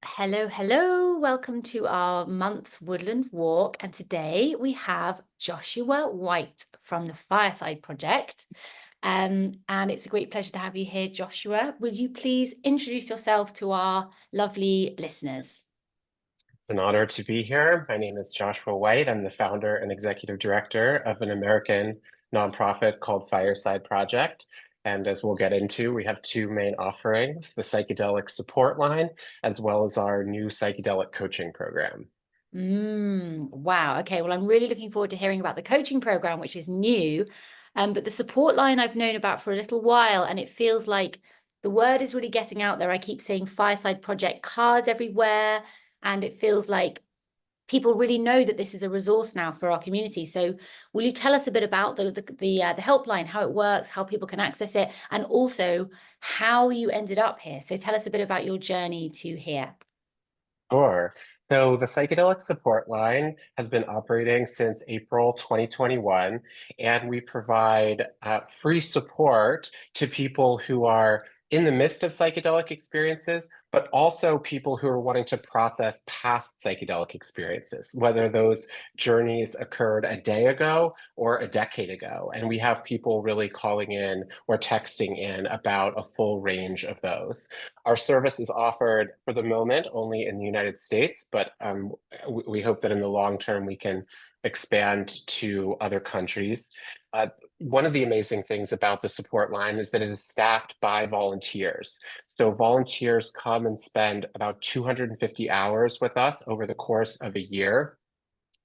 Hello, hello. Welcome to our month's woodland walk. And today we have Joshua White from the Fireside Project. And it's a great pleasure to have you here, Joshua. Would you please introduce yourself to our lovely listeners? It's an honor to be here. My name is Joshua White. I'm the founder and executive director of an American nonprofit called Fireside Project. And as we'll get into, we have two main offerings, the psychedelic support line, as well as our new psychedelic coaching program. Wow. Okay. Well, I'm really looking forward to hearing about the coaching program, which is new. But the support line I've known about for a little while, and it feels like the word is really getting out there. I keep seeing Fireside Project cards everywhere, and it feels like people really know that this is a resource now for our community. So will you tell us a bit about the helpline, how it works, how people can access it, and also how you ended up here? So tell us a bit about your journey to here. Sure. So the psychedelic support line has been operating since April 2021, and we provide free support to people who are in the midst of psychedelic experiences, but also people who are wanting to process past psychedelic experiences, whether those journeys occurred a day ago or a decade ago. And we have people really calling in or texting in about a full range of those. Our service is offered for the moment only in the United States, but we hope that in the long term we can expand to other countries. One of the amazing things about the support line is that it is staffed by volunteers. So volunteers come and spend about 250 hours with us over the course of a year.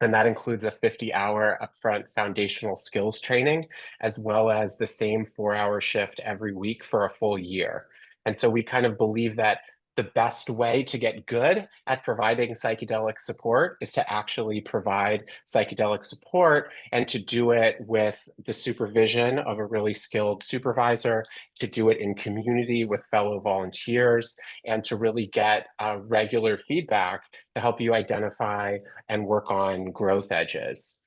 And that includes a 50-hour upfront foundational skills training, as well as the same 4-hour shift every week for a full year. And so we kind of believe that the best way to get good at providing psychedelic support is to actually provide psychedelic support and to do it with the supervision of a really skilled supervisor, to do it in community with fellow volunteers, and to really get regular feedback to help you identify and work on growth edges.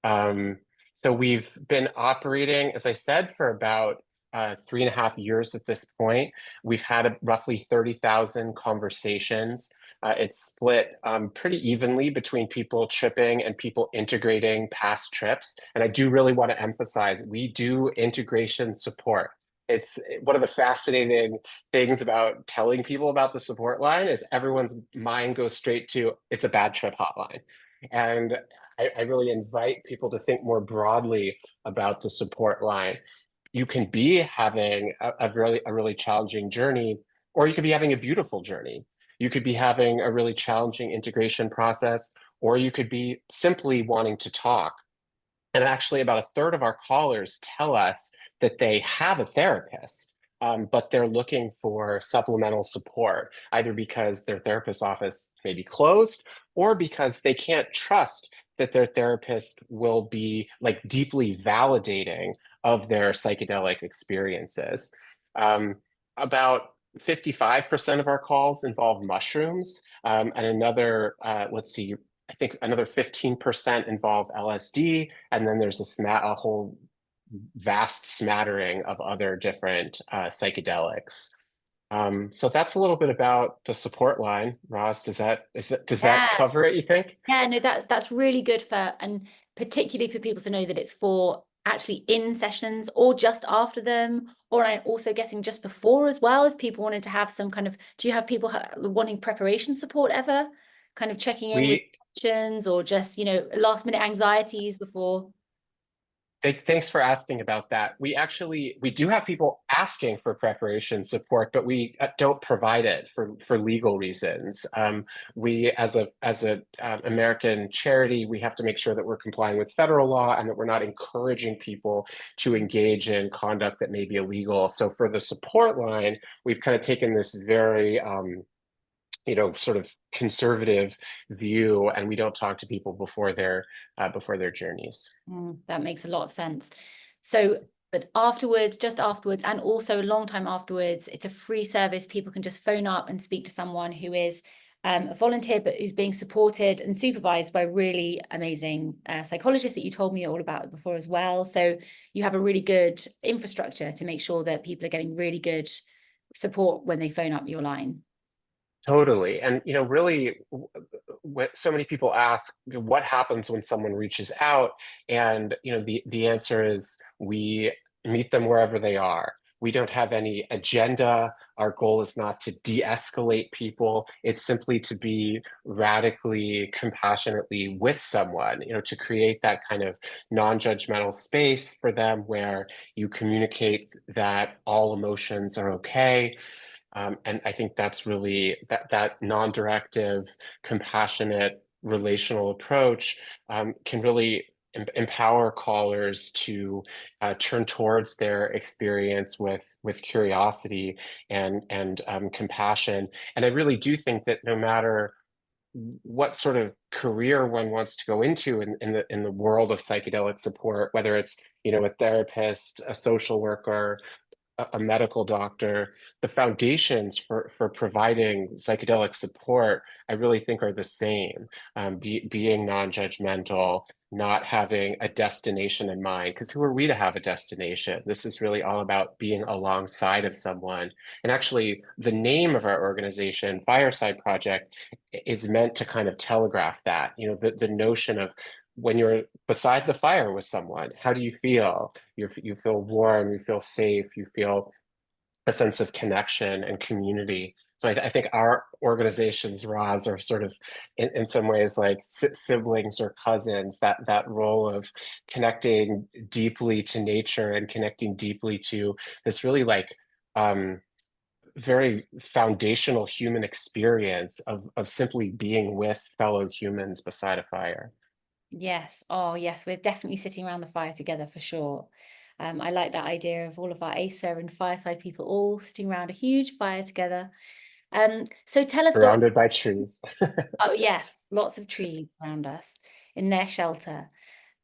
Um, so we've been operating, as I said, for about 3.5 years at this point. We've had roughly 30,000 conversations. It's split pretty evenly between people tripping and people integrating past trips. And I do really want to emphasize, we do integration support. It's one of the fascinating things about telling people about the support line is everyone's mind goes straight to it's a bad trip hotline. And I really invite people to think more broadly about the support line. You can be having a really challenging journey, or you could be having a beautiful journey. You could be having a really challenging integration process, or you could be simply wanting to talk. And actually, about a third of our callers tell us that they have a therapist, but they're looking for supplemental support, either because their therapist's office may be closed or because they can't trust that their therapist will be like deeply validating of their psychedelic experiences. About 55% of our calls involve mushrooms, and let's see, I think another 15% involve LSD, and then there's a whole vast smattering of other different psychedelics. So that's a little bit about the support line. Roz, does that Yeah, cover it, you think? yeah, no, that's really good for, and particularly for people to know that it's for actually in sessions or just after them, or I'm also guessing just before as well, if people wanted to have some kind of, do you have people wanting preparation support ever? Kind of checking in with We questions or just, last minute anxieties before? Thanks for asking about that. We do have people asking for preparation support, but we don't provide it for legal reasons. We, as a American charity, we have to make sure that we're complying with federal law and that we're not encouraging people to engage in conduct that may be illegal. So for the support line, we've kind of taken this very sort of conservative view, and we don't talk to people before their journeys. That makes a lot of sense. So, but afterwards, just afterwards, and also a long time afterwards, it's a free service. People can just phone up and speak to someone who is a volunteer, but who's being supported and supervised by really amazing psychologists that you told me all about before as well. So you have a really good infrastructure to make sure that people are getting really good support when they phone up your line. Totally. And, really, what so many people ask, what happens when someone reaches out? And, the answer is we meet them wherever they are. We don't have any agenda. Our goal is not to de-escalate people. It's simply to be radically, compassionately with someone, to create that kind of non-judgmental space for them where you communicate that all emotions are okay. And I think that's really that non-directive, compassionate, relational approach can really empower callers to turn towards their experience with curiosity and compassion. And I really do think that no matter what sort of career one wants to go into in the world of psychedelic support, whether it's a therapist, a social worker, a medical doctor, the foundations for providing psychedelic support, I really think are the same. Being non-judgmental, not having a destination in mind, because who are we to have a destination? This is really all about being alongside of someone. And actually, the name of our organization, Fireside Project, is meant to kind of telegraph that, the notion of when you're beside the fire with someone, how do you feel? You feel warm, you feel safe, you feel a sense of connection and community. So I think our organizations, Roz, are sort of in some ways like siblings or cousins, that role of connecting deeply to nature and connecting deeply to this really like very foundational human experience of simply being with fellow humans beside a fire. Yes. Oh, yes. We're definitely sitting around the fire together for sure. I like that idea of all of our ASA and Fireside people all sitting around a huge fire together. So tell us, go. Surrounded by trees. Oh, yes, lots of trees around us in their shelter.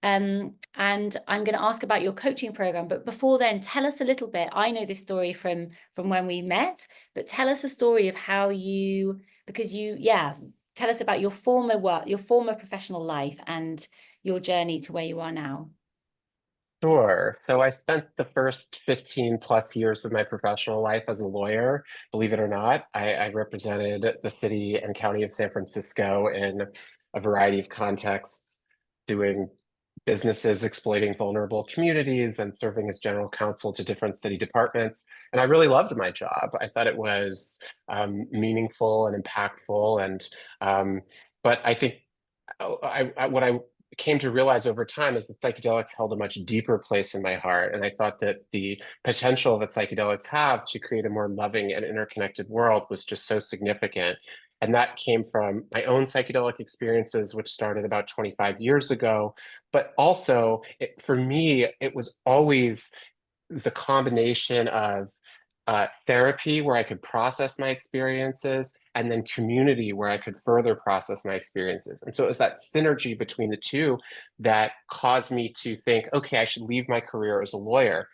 And I'm going to ask about your coaching program, but before then, tell us a little bit. I know this story from when we met, but tell us a story of how you, because you, yeah, tell us about your former work, your former professional life, and your journey to where you are now. Sure. So I spent the first 15 plus years of my professional life as a lawyer. Believe it or not, I represented the city and county of San Francisco in a variety of contexts, doing businesses exploiting vulnerable communities and serving as general counsel to different city departments. And I really loved my job. I thought it was meaningful and impactful. But I think what I came to realize over time is that psychedelics held a much deeper place in my heart. And I thought that the potential that psychedelics have to create a more loving and interconnected world was just so significant. And that came from my own psychedelic experiences, which started about 25 years ago. But also, for me, it was always the combination of therapy where I could process my experiences and then community where I could further process my experiences. And so it was that synergy between the two that caused me to think, okay, I should leave my career as a lawyer.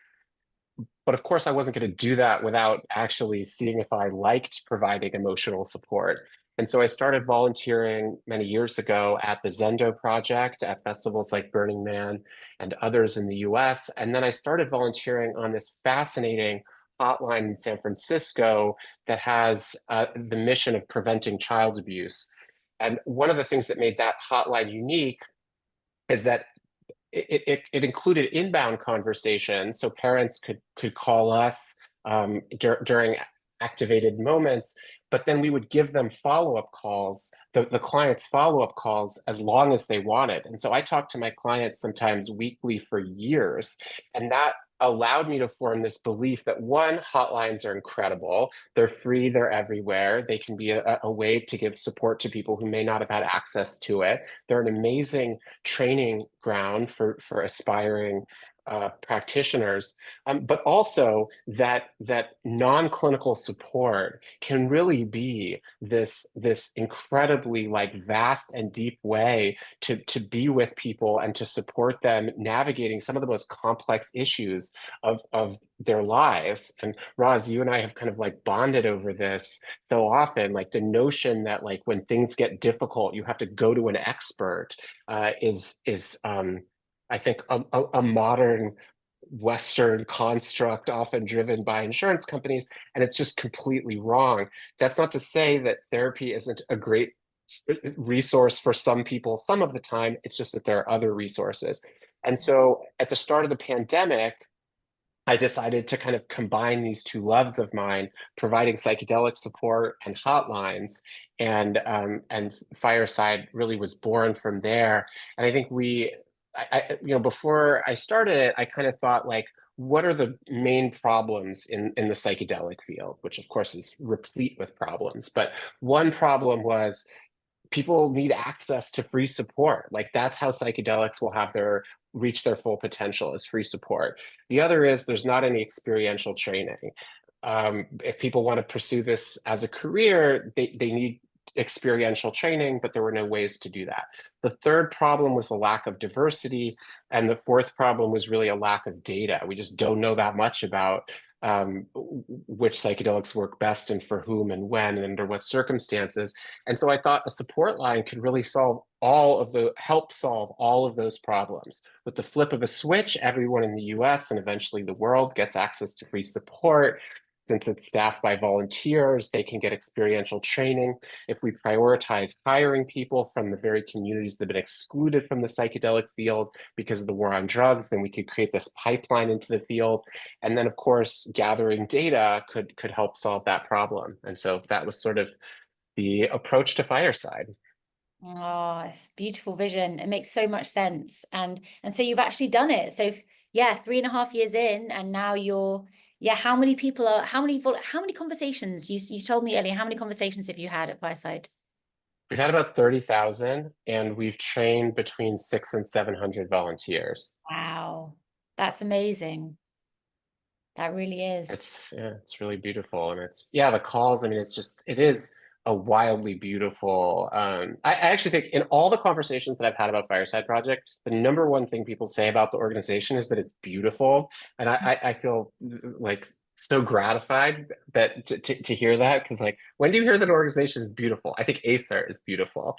But of course, I wasn't going to do that without actually seeing if I liked providing emotional support. And so I started volunteering many years ago at the Zendo Project at festivals like Burning Man and others in the US. And then I started volunteering on this fascinating hotline in San Francisco that has the mission of preventing child abuse. And one of the things that made that hotline unique is that it included inbound conversation, so parents could call us during activated moments, but then we would give them follow-up calls, the clients follow-up calls as long as they wanted. And so I talked to my clients sometimes weekly for years, and that allowed me to form this belief that one, hotlines are incredible. They're free, they're everywhere. They can be a way to give support to people who may not have had access to it. They're an amazing training ground for aspiring practitioners, but also that non-clinical support can really be this incredibly like vast and deep way to be with people and to support them navigating some of the most complex issues of their lives. And Roz, you and I have kind of like bonded over this so often, like the notion that like when things get difficult, you have to go to an expert is I think a modern Western construct, often driven by insurance companies, and it's just completely wrong. That's not to say that therapy isn't a great resource for some people some of the time. It's just that there are other resources. And so at the start of the pandemic, I decided to kind of combine these two loves of mine, providing psychedelic support and hotlines, and Fireside really was born from there. And I think before I started it, I kind of thought like, what are the main problems in the psychedelic field, which of course is replete with problems. But one problem was people need access to free support. Like that's how psychedelics will have their reach their full potential is free support. The other is there's not any experiential training. If people want to pursue this as a career, they need experiential training, but there were no ways to do that. The third problem was the lack of diversity. And the fourth problem was really a lack of data. We just don't know that much about which psychedelics work best and for whom and when and under what circumstances. And so I thought a support line could really help solve all of those problems. With the flip of a switch, everyone in the US and eventually the world gets access to free support. Since it's staffed by volunteers, they can get experiential training. If we prioritize hiring people from the very communities that have been excluded from the psychedelic field because of the war on drugs, then we could create this pipeline into the field. And then, of course, gathering data could help solve that problem. And so that was sort of the approach to Fireside. Oh, it's a beautiful vision. It makes so much sense. And so you've actually done it. So yeah, 3.5 years in, and now you're, yeah, how many people are, how many conversations? You told me earlier, how many conversations have you had at Fireside? We've had about 30,000, and we've trained between 600 and 700 volunteers. Wow, that's amazing. That really is. It's really beautiful, and the calls. I mean, it is a wildly beautiful. I actually think in all the conversations that I've had about Fireside Project, the number one thing people say about the organization is that it's beautiful, and I feel like so gratified to hear that, because like, when do you hear that an organization is beautiful? I think Acer is beautiful,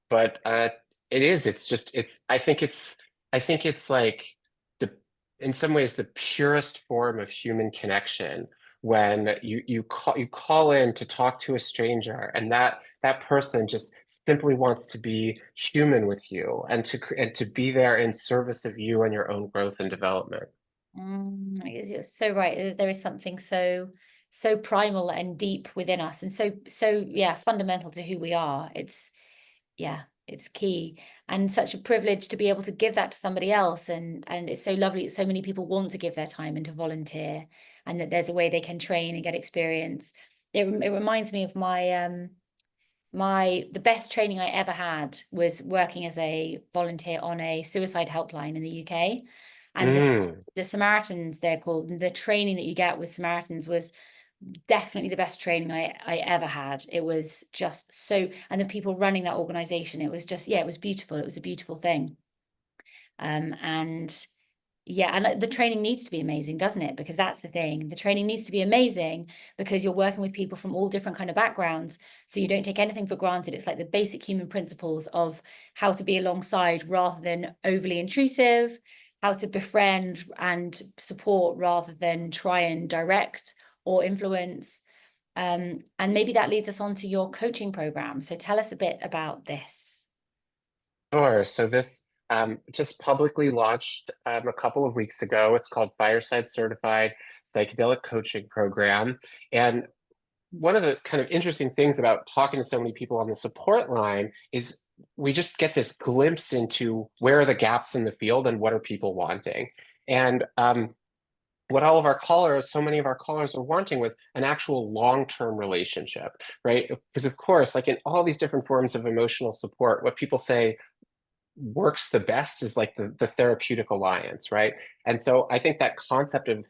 but it is. I think it's like the in some ways the purest form of human connection when you call in to talk to a stranger, and that person just simply wants to be human with you and to be there in service of you and your own growth and development. You're so right. There is something so primal and deep within us, and so yeah, fundamental to who we are. Yeah, it's key, and such a privilege to be able to give that to somebody else. And it's so lovely that so many people want to give their time and to volunteer, and that there's a way they can train and get experience. It reminds me of the best training I ever had was working as a volunteer on a suicide helpline in the UK. And Mm. the Samaritans, they're called, the training that you get with Samaritans was definitely the best training I ever had. It was just so, and the people running that organization, it was just, yeah, it was beautiful. It was a beautiful thing. And yeah, and the training needs to be amazing, doesn't it? Because that's the thing. The training needs to be amazing because you're working with people from all different kind of backgrounds. So you don't take anything for granted. It's like the basic human principles of how to be alongside rather than overly intrusive, how to befriend and support rather than try and direct or influence. And maybe that leads us on to your coaching program. So tell us a bit about this. Sure. So this just publicly launched a couple of weeks ago. It's called Fireside Certified Psychedelic Coaching Program. And one of the kind of interesting things about talking to so many people on the support line is we just get this glimpse into where are the gaps in the field and what are people wanting. And what so many of our callers are wanting was an actual long-term relationship, right? Because of course, like in all these different forms of emotional support, what people say works the best is like the therapeutic alliance, right? And so I think that concept of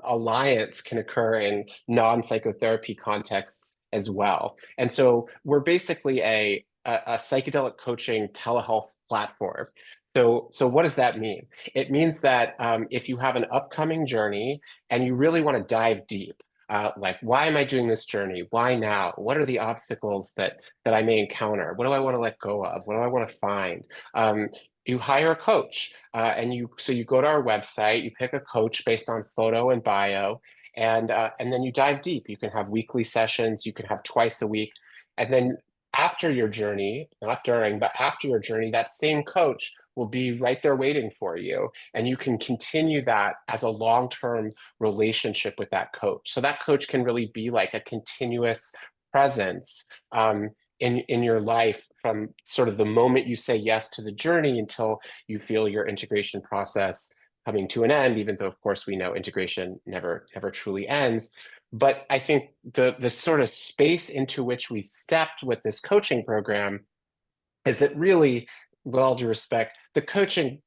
alliance can occur in non-psychotherapy contexts as well. And so we're basically a psychedelic coaching telehealth platform. So what does that mean? It means that if you have an upcoming journey and you really want to dive deep, like, why am I doing this journey? Why now? What are the obstacles that I may encounter? What do I want to let go of? What do I want to find? you hire a coach, and you go to our website, you pick a coach based on photo and bio, and then you dive deep. You can have weekly sessions, you can have twice a week, and then after your journey, not during, but after your journey, that same coach will be right there waiting for you, and you can continue that as a long-term relationship with that coach. So that coach can really be like a continuous presence. In your life from sort of the moment you say yes to the journey until you feel your integration process coming to an end, even though of course we know integration never truly ends. But I think the sort of space into which we stepped with this coaching program is that really, with all due respect, the coaching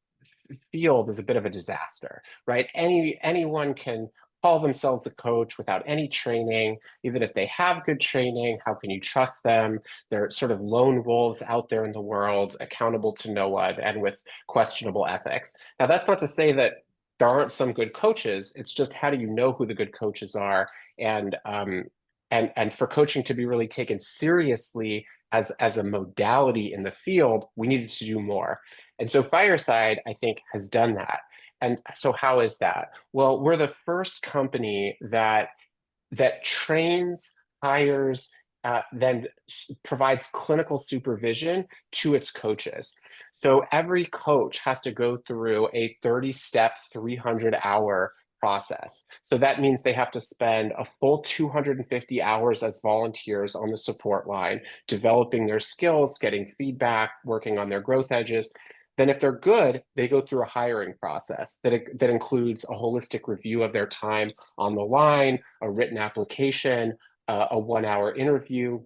field is a bit of a disaster, right? Anyone can call themselves a coach without any training. Even if they have good training, how can you trust them? They're sort of lone wolves out there in the world, accountable to no one and with questionable ethics. Now, that's not to say that there aren't some good coaches. It's just, how do you know who the good coaches are? And and for coaching to be really taken seriously as a modality in the field, we needed to do more. And so Fireside, I think, has done that. And so how is that? Well, we're the first company that trains, hires, then provides clinical supervision to its coaches. So every coach has to go through a 30-step, 300-hour process. So that means they have to spend a full 250 hours as volunteers on the support line, developing their skills, getting feedback, working on their growth edges. Then if they're good, they go through a hiring process that includes a holistic review of their time on the line, a written application, a 1 hour interview,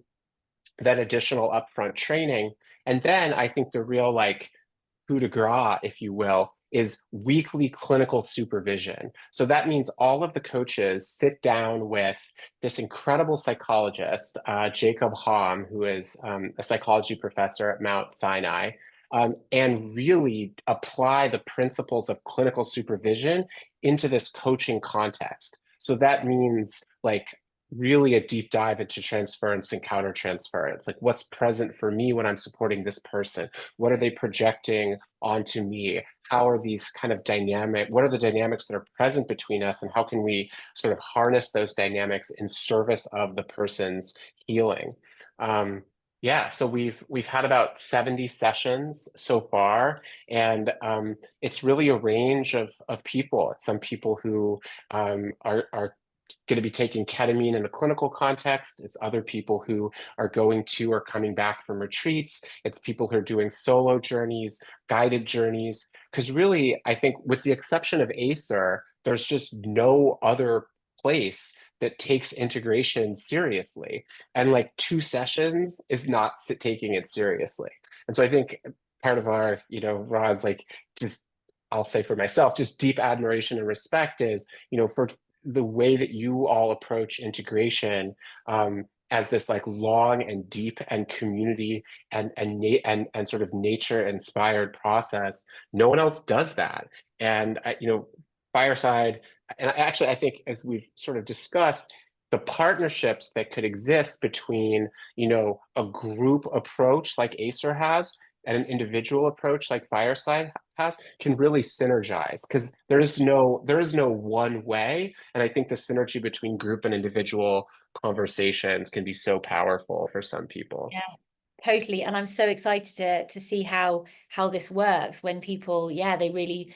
then additional upfront training. And then I think the real like coup de grace, if you will, is weekly clinical supervision. So that means all of the coaches sit down with this incredible psychologist, Jacob Hamm, who is a psychology professor at Mount Sinai, and really apply the principles of clinical supervision into this coaching context. So that means like really a deep dive into transference and countertransference. Like, what's present for me when I'm supporting this person? What are they projecting onto me? How are these kind of what are the dynamics that are present between us, and how can we sort of harness those dynamics in service of the person's healing? Yeah, so we've had about 70 sessions so far, and it's really a range of people. It's some people who are going to be taking ketamine in a clinical context. It's other people who are going to or coming back from retreats. It's people who are doing solo journeys, guided journeys. Because really, I think with the exception of Acer, there's just no other place that takes integration seriously. And like 2 sessions is not taking it seriously. And so I think part of our, Roz, like just I'll say for myself, just deep admiration and respect is, for the way that you all approach integration as this like long and deep and community and sort of nature inspired process. No one else does that. And Fireside, and actually I think as we've sort of discussed, the partnerships that could exist between a group approach like Acer has and an individual approach like Fireside has can really synergize, because there is no one way. And I think the synergy between group and individual conversations can be so powerful for some people. Yeah, totally. And I'm so excited to see how this works when people, they really,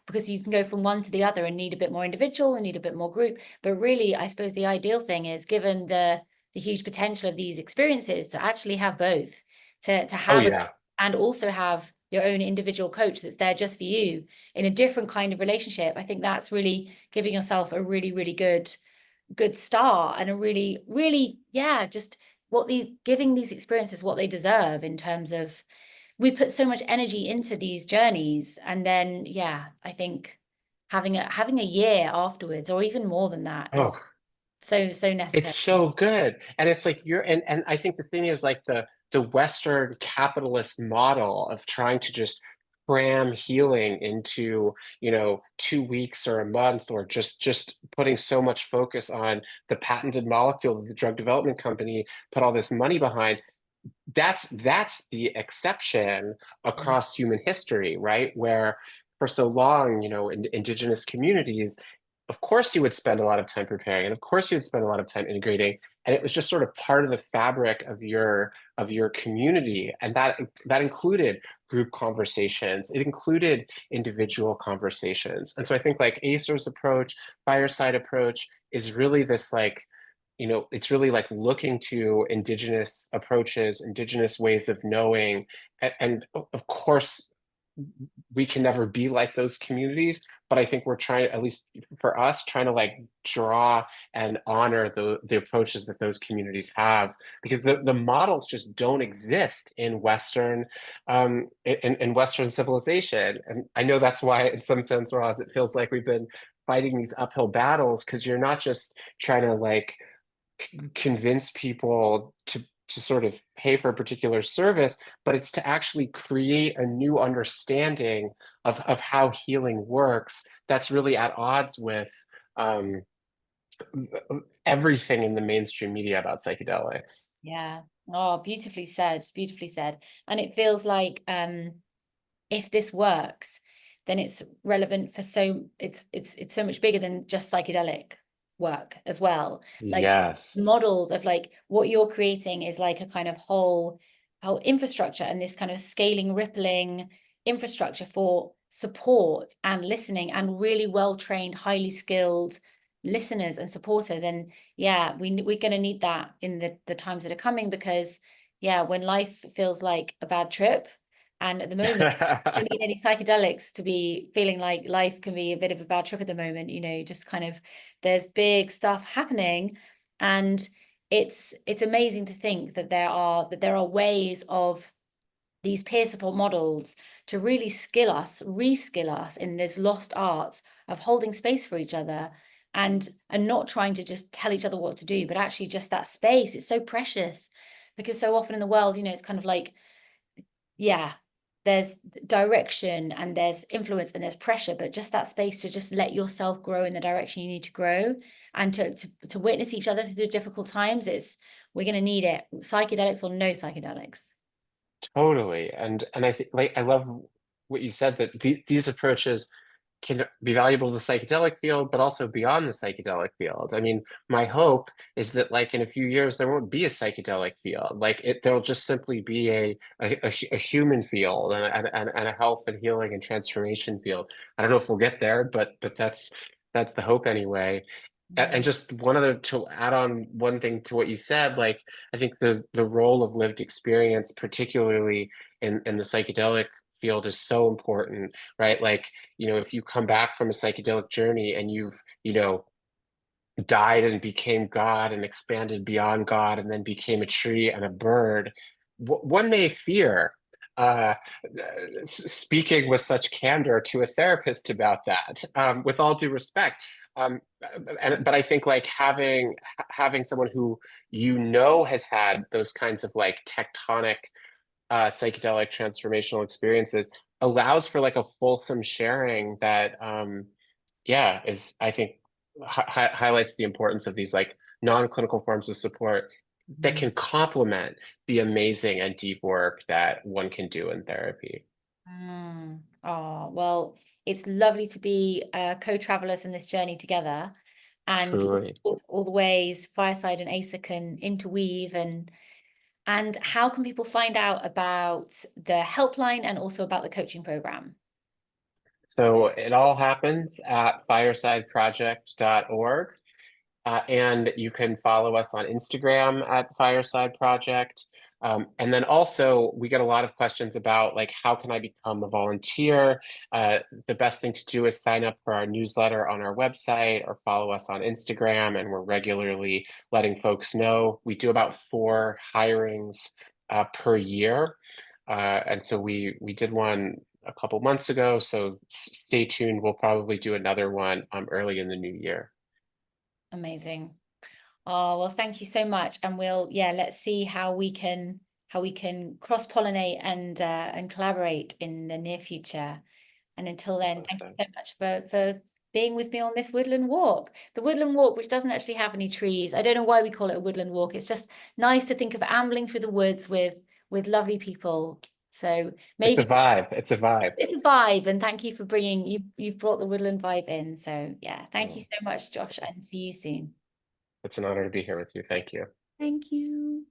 because you can go from one to the other and need a bit more individual and need a bit more group. But really, I suppose the ideal thing is, given the huge potential of these experiences, to actually have both, to Oh have yeah. and also have your own individual coach that's there just for you in a different kind of relationship. I think that's really giving yourself a really, really good start, and a really, really, just giving these experiences what they deserve, in terms of, we put so much energy into these journeys, and then I think having a year afterwards, or even more than that, is Oh, so it's necessary. so good. And it's like and I think the thing is like the Western capitalist model of trying to just cram healing into, 2 weeks or a month, or just putting so much focus on the patented molecule that the drug development company put all this money behind. that's the exception across human history, right? Where for so long, in indigenous communities, of course you would spend a lot of time preparing, and of course you would spend a lot of time integrating, and it was just sort of part of the fabric of your community, and that included group conversations, it included individual conversations. And so I think like Acer's approach, Fireside approach is really this like, it's really like looking to indigenous approaches, indigenous ways of knowing. And of course, we can never be like those communities, but I think we're trying, at least for us, trying to like draw and honor the approaches that those communities have, because the models just don't exist in Western civilization. And I know that's why, in some sense, Roz, it feels like we've been fighting these uphill battles, because you're not just trying to like convince people to sort of pay for a particular service, but it's to actually create a new understanding of how healing works that's really at odds with um, everything in the mainstream media about psychedelics. Yeah. Oh, beautifully said. Beautifully said. And it feels like if this works, then it's relevant for it's so much bigger than just psychedelic work as well. Like Yes. model of like what you're creating is like a kind of whole infrastructure, and this kind of scaling, rippling infrastructure for support and listening and really well-trained, highly skilled listeners and supporters. And yeah, we're going to need that in the times that are coming, because yeah, when life feels like a bad trip, and at the moment don't need any psychedelics to be feeling like life can be a bit of a bad trip at the moment, just kind of there's big stuff happening. And it's amazing to think that there are ways of these peer support models to really reskill us in this lost art of holding space for each other, and not trying to just tell each other what to do, but actually just that space. It's so precious, because so often in the world, it's kind of like, yeah, there's direction and there's influence and there's pressure, but just that space to just let yourself grow in the direction you need to grow, and to witness each other through difficult times. We're going to need it, psychedelics or no psychedelics. Totally. And I think like I love what you said, that these approaches can be valuable to the psychedelic field, but also beyond the psychedelic field. I mean, my hope is that like in a few years there won't be a psychedelic field. Like there'll just simply be a human field, and a health and healing and transformation field. I don't know if we'll get there, but that's the hope anyway. And Mm. just one other, to add on one thing to what you said, like I think the role of lived experience, particularly in the psychedelic field, is so important, right? Like, if you come back from a psychedelic journey and you've, died and became God and expanded beyond God and then became a tree and a bird, one may fear uh, speaking with such candor to a therapist about that, with all due respect. But I think like having someone who has had those kinds of like tectonic psychedelic transformational experiences allows for like a fulsome sharing that yeah, is I think highlights the importance of these like non-clinical forms of support that Mm. can complement the amazing and deep work that one can do in therapy. Mm. Oh, well, it's lovely to be co-travelers in this journey together, and Truly. all the ways Fireside and Asa can interweave. And how can people find out about the helpline and also about the coaching program? So it all happens at firesideproject.org. And you can follow us on Instagram at Fireside Project. And then also, we get a lot of questions about like, how can I become a volunteer? The best thing to do is sign up for our newsletter on our website or follow us on Instagram, and we're regularly letting folks know. We do about 4 hirings per year. And so we did one a couple months ago, so stay tuned. We'll probably do another one early in the new year. Amazing. Oh, well, thank you so much. And let's see how we can cross-pollinate and collaborate in the near future. And until then, thank you Perfect. so much for being with me on this woodland walk. The woodland walk, which doesn't actually have any trees. I don't know why we call it a woodland walk. It's just nice to think of ambling through the woods with lovely people. So It's a maybe vibe. It's a vibe. it's a vibe, and thank you for bringing you've brought the woodland vibe in. So yeah, thank you Oh, so much, Josh, and see you soon. it's an honor to be here with you. Thank you. Thank you.